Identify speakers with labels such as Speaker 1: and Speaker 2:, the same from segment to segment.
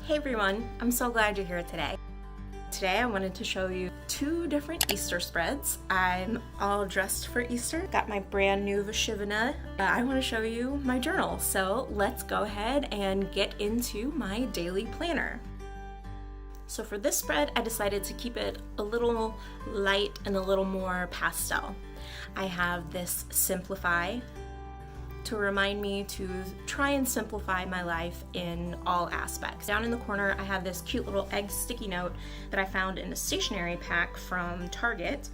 Speaker 1: Hey everyone, I'm so glad you're here today. Today I wanted to show you two different Easter spreads. I'm all dressed for Easter, got my brand new Vashivana. I want to show you my journal, so let's go ahead and get into my daily planner. So for this spread, I decided to keep it a little light and a little more pastel. I have this Simplify to remind me to try and simplify my life in all aspects. Down in the corner, I have this cute little egg sticky note that I found in a stationery pack from Target,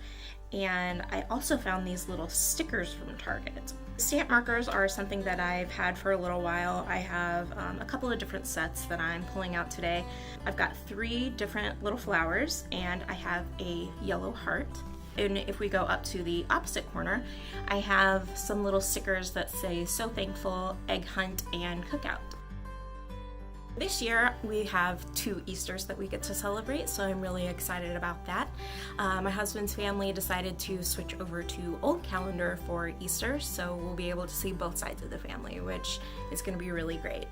Speaker 1: and I also found these little stickers from Target. Stamp markers are something that I've had for a little while. I have a couple of different sets that I'm pulling out today. I've got 3 different little flowers, and I have a yellow heart. And if we go up to the opposite corner, I have some little stickers that say So Thankful, Egg Hunt, and Cookout. This year we have 2 Easters that we get to celebrate, so I'm really excited about that. My husband's family decided to switch over to old calendar for Easter, so we'll be able to see both sides of the family, which is going to be really great.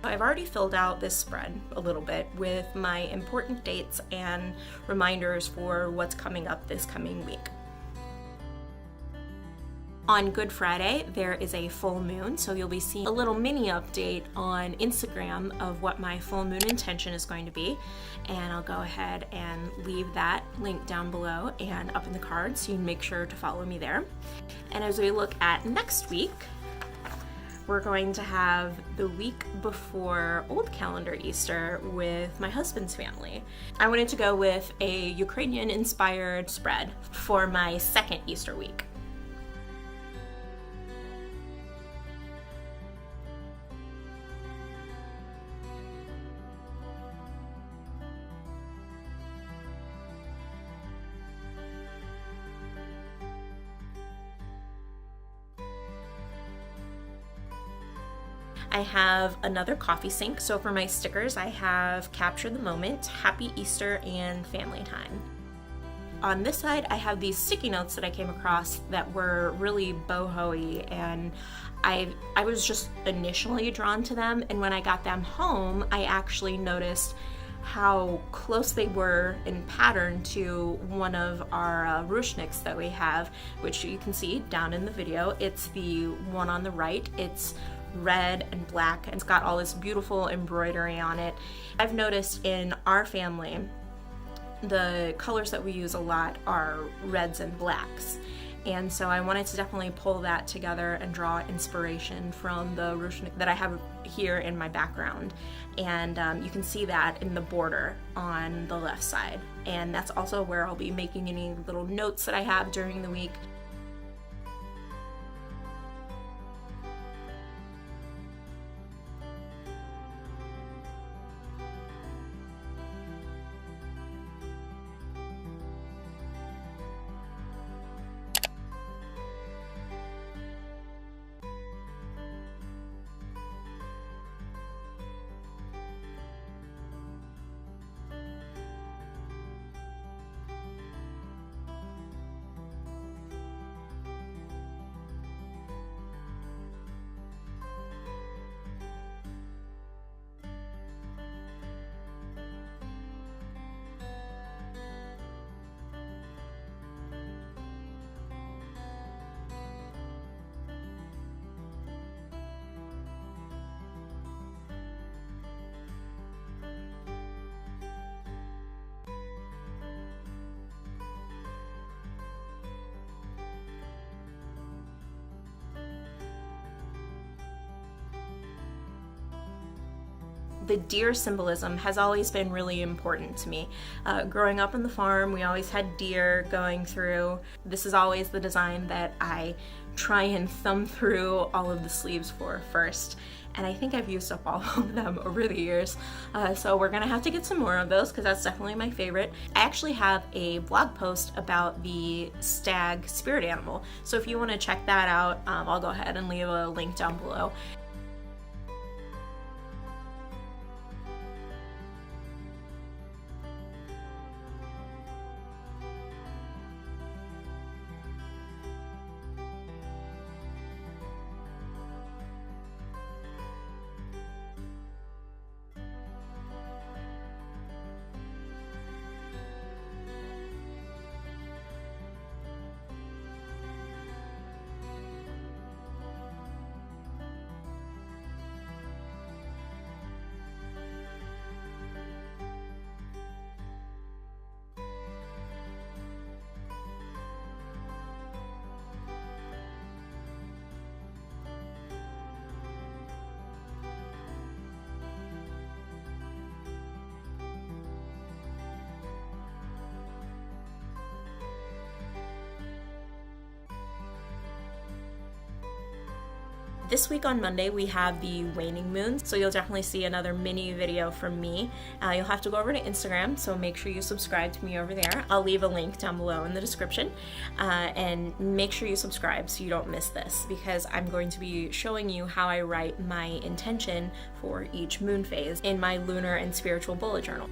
Speaker 1: I've already filled out this spread a little bit with my important dates and reminders for what's coming up this coming week. On Good Friday, there is a full moon, so you'll be seeing a little mini update on Instagram of what my full moon intention is going to be. And I'll go ahead and leave that link down below and up in the card, so you can make sure to follow me there. And as we look at next week, we're going to have the week before old calendar Easter with my husband's family. I wanted to go with a Ukrainian-inspired spread for my second Easter week. I have another coffee sink, so for my stickers I have Capture the Moment, Happy Easter, and Family Time. On this side I have these sticky notes that I came across that were really boho-y, and I was just initially drawn to them, and when I got them home I actually noticed how close they were in pattern to one of our ruchniks that we have, which you can see down in the video. It's the one on the right. It's red and black, and it's got all this beautiful embroidery on it. I've noticed in our family the colors that we use a lot are reds and blacks, and so I wanted to definitely pull that together and draw inspiration from the ruchnik that I have here in my background. And you can see that in the border on the left side, and that's also where I'll be making any little notes that I have during the week. The deer symbolism has always been really important to me. Growing up on the farm, we always had deer going through. This is always the design that I try and thumb through all of the sleeves for first. And I think I've used up all of them over the years. So we're gonna have to get some more of those because that's definitely my favorite. I actually have a blog post about the stag spirit animal. So if you wanna check that out, I'll go ahead and leave a link down below. This week on Monday we have the waning moon, so you'll definitely see another mini video from me. You'll have to go over to Instagram, so make sure you subscribe to me over there. I'll leave a link down below in the description, and make sure you subscribe so you don't miss this, because I'm going to be showing you how I write my intention for each moon phase in my lunar and spiritual bullet journal.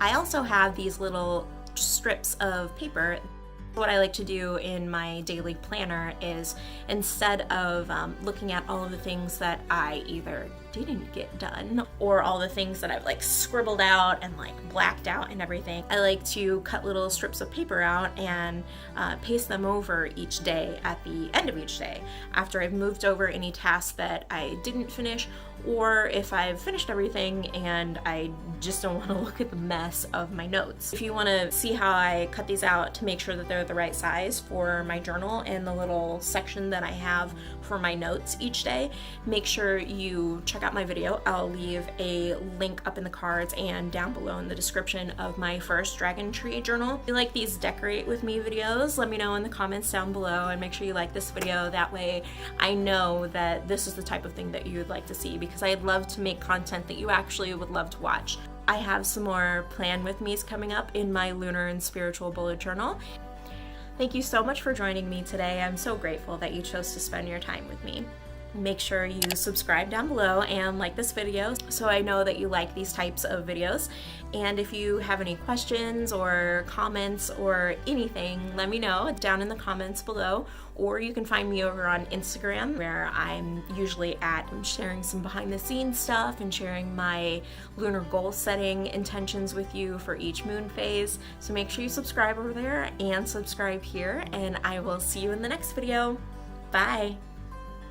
Speaker 1: I also have these little strips of paper. What I like to do in my daily planner is, instead of looking at all of the things that I either didn't get done or all the things that I've like scribbled out and like blacked out and everything, I like to cut little strips of paper out and paste them over each day at the end of each day, after I've moved over any tasks that I didn't finish, or if I've finished everything and I just don't want to look at the mess of my notes. If you want to see how I cut these out to make sure that they're the right size for my journal and the little section that I have for my notes each day, make sure you check out my video. I'll leave a link up in the cards and down below in the description of my first Dragontree journal. If you like these decorate with me videos, let me know in the comments down below, and make sure you like this video. That way I know that this is the type of thing that you would like to see, because I'd love to make content that you actually would love to watch. I have some more plan with me's coming up in my lunar and spiritual bullet journal. Thank you so much for joining me today. I'm so grateful that you chose to spend your time with me. Make sure you subscribe down below and like this video so I know that you like these types of videos. And if you have any questions or comments or anything, let me know down in the comments below, or you can find me over on Instagram, where I'm usually I'm sharing some behind the scenes stuff and sharing my lunar goal setting intentions with you for each moon phase. So make sure you subscribe over there and subscribe here, and I will see you in the next video. Bye!